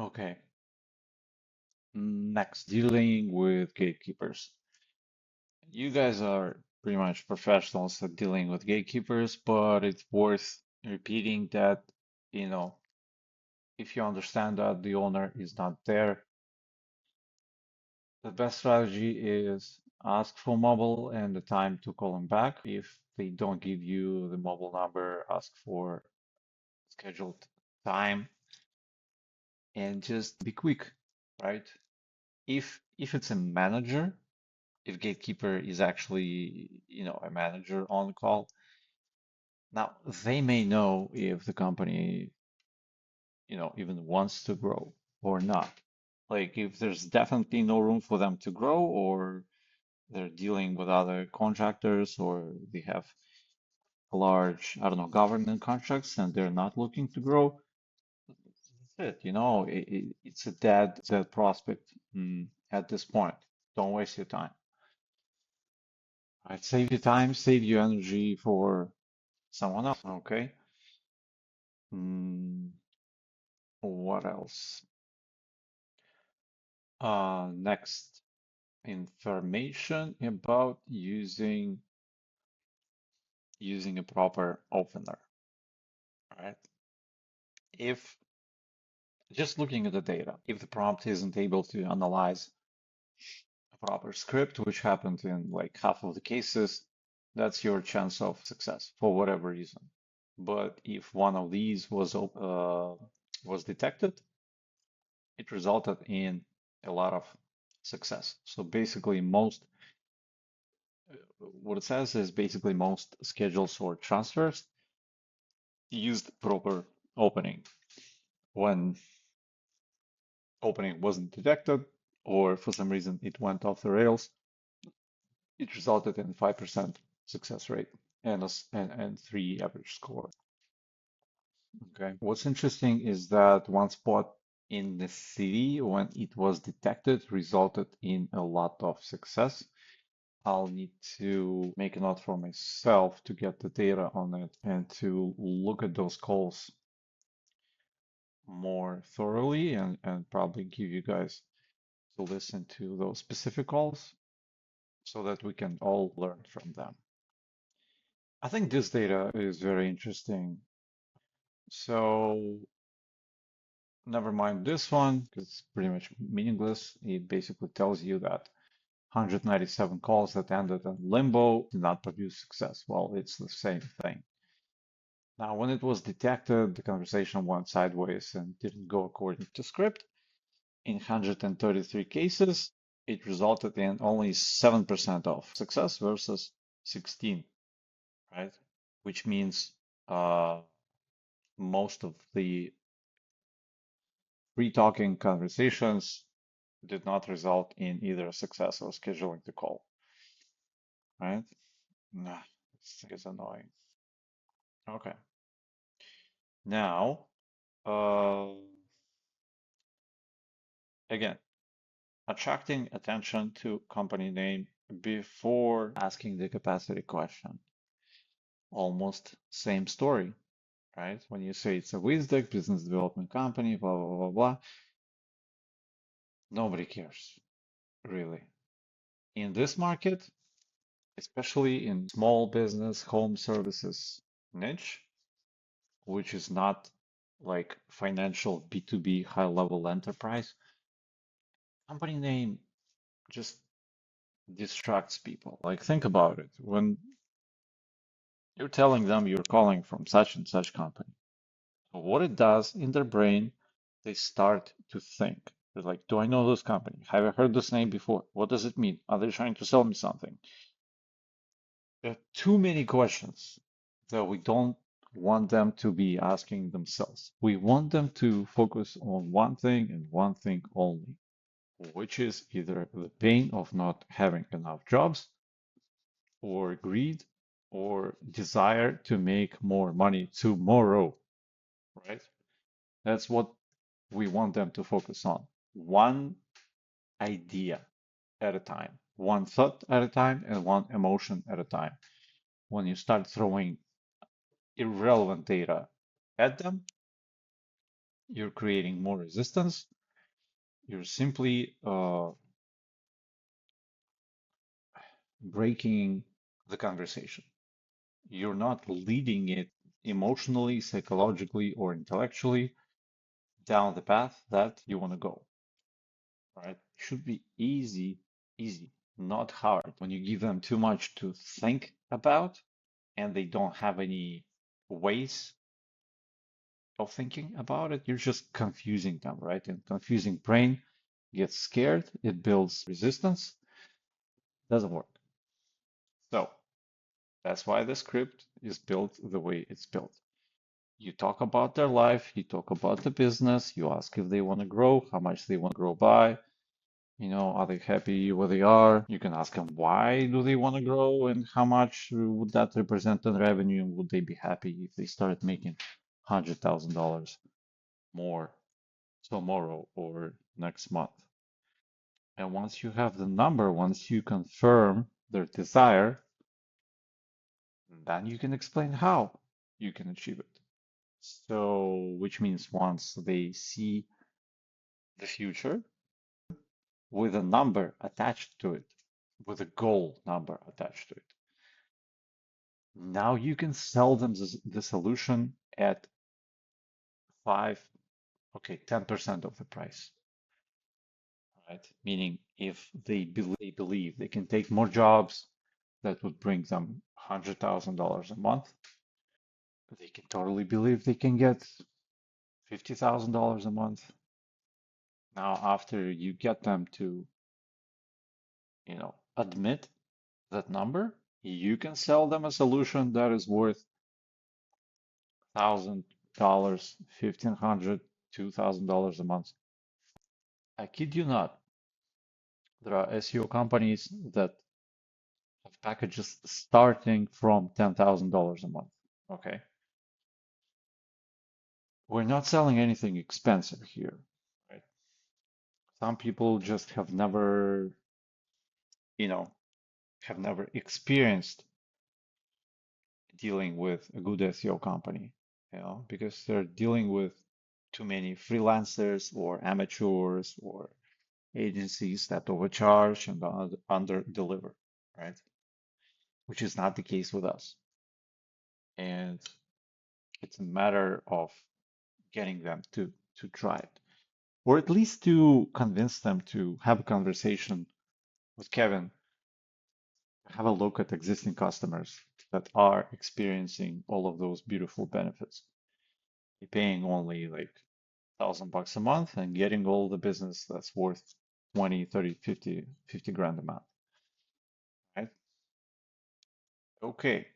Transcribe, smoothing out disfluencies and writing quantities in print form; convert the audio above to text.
Okay, next, dealing with gatekeepers. You guys are pretty much professionals at dealing with gatekeepers, but it's worth repeating that, you know, if you understand that the owner is not there, the best strategy is ask for mobile and the time to call them back. If they don't give you the mobile number, ask for scheduled time and just be quick, right? If it's a manager, if gatekeeper is actually, a manager on call, now they may know if the company, even wants to grow or not. Like if there's definitely no room for them to grow, or they're dealing with other contractors, or they have large, I don't know, government contracts and they're not looking to grow. That's it, it's a dead prospect at this point. Don't waste your time. Right? Save your time, save your energy for someone else. Okay. Mm, what else? Next, information about using a proper opener, right? If just looking at the data, if the prompt isn't able to analyze a proper script, which happened in like half of the cases, that's your chance of success for whatever reason. But if one of these was detected, it resulted in a lot of success. So basically, what it says is basically most schedules or transfers used proper opening. When opening wasn't detected, or for some reason it went off the rails, it resulted in 5% success rate and and 3 average score. Okay. What's interesting is that one spot in the city, when it was detected, resulted in a lot of success. I'll need to make a note for myself to get the data on it and to look at those calls more thoroughly, and probably give you guys to listen to those specific calls so that we can all learn from them. I think this data is very interesting. So never mind this one, because it's pretty much meaningless. It basically tells you that 197 calls that ended in limbo did not produce success. Well, it's the same thing. Now, when it was detected, the conversation went sideways and didn't go according to script. In 133 cases, it resulted in only 7% of success versus 16, right? Which means most of the free-talking conversations did not result in either success or scheduling the call, right? Nah, this is annoying. Okay, now, uh, again, attracting attention to company name before asking the capacity question. Almost same story, right? When you say it's a WizDeck business development company, blah, blah, blah, blah, nobody cares, really. In this market, especially in small business home services niche, which is not like financial B2B high level enterprise, company name just distracts people. Like, think about it. When you're telling them you're calling from such and such company, what it does in their brain, they start to think. They're like, do I know this company? Have I heard this name before? What does it mean? Are they trying to sell me something? There are too many questions that we don't want them to be asking themselves. We want them to focus on one thing and one thing only, which is either the pain of not having enough jobs, or greed, or desire to make more money tomorrow, right? That's what we want them to focus on. One idea at a time, one thought at a time, and one emotion at a time. When you start throwing irrelevant data at them, you're creating more resistance. You're simply breaking the conversation. You're not leading it emotionally, psychologically, or intellectually down the path that you want to go, right? It should be easy, easy, not hard. When you give them too much to think about and they don't have any ways of thinking about it, you're just confusing them, right? And confusing brain gets scared, it builds resistance, doesn't work. So that's why the script is built the way it's built. You talk about their life, you talk about the business, you ask if they want to grow, how much they want to grow by, are they happy where they are? You can ask them why do they want to grow and how much would that represent in revenue and would they be happy if they started making $100,000 more tomorrow or next month. And once you have the number, once you confirm their desire, then you can explain how you can achieve it. So, which means once they see the future with a number attached to it, with a goal number attached to it, now you can sell them the solution at five, okay, 10% of the price, right? Meaning if they believe they can take more jobs that would bring them $100,000 a month, they can totally believe they can get $50,000 a month. Now, after you get them to, admit that number, you can sell them a solution that is worth $1,000, $1,500, $2,000 a month. I kid you not. There are SEO companies that have packages starting from $10,000 a month. Okay. We're not selling anything expensive here, right? Some people just you know, have never experienced dealing with a good SEO company, because they're dealing with too many freelancers or amateurs or agencies that overcharge and under deliver, right? Which is not the case with us. And it's a matter of getting them to try it, or at least to convince them to have a conversation with Kevin, have a look at existing customers that are experiencing all of those beautiful benefits. You're paying only like $1,000 a month and getting all the business that's worth 20, 30, 50 grand a month, right? Okay.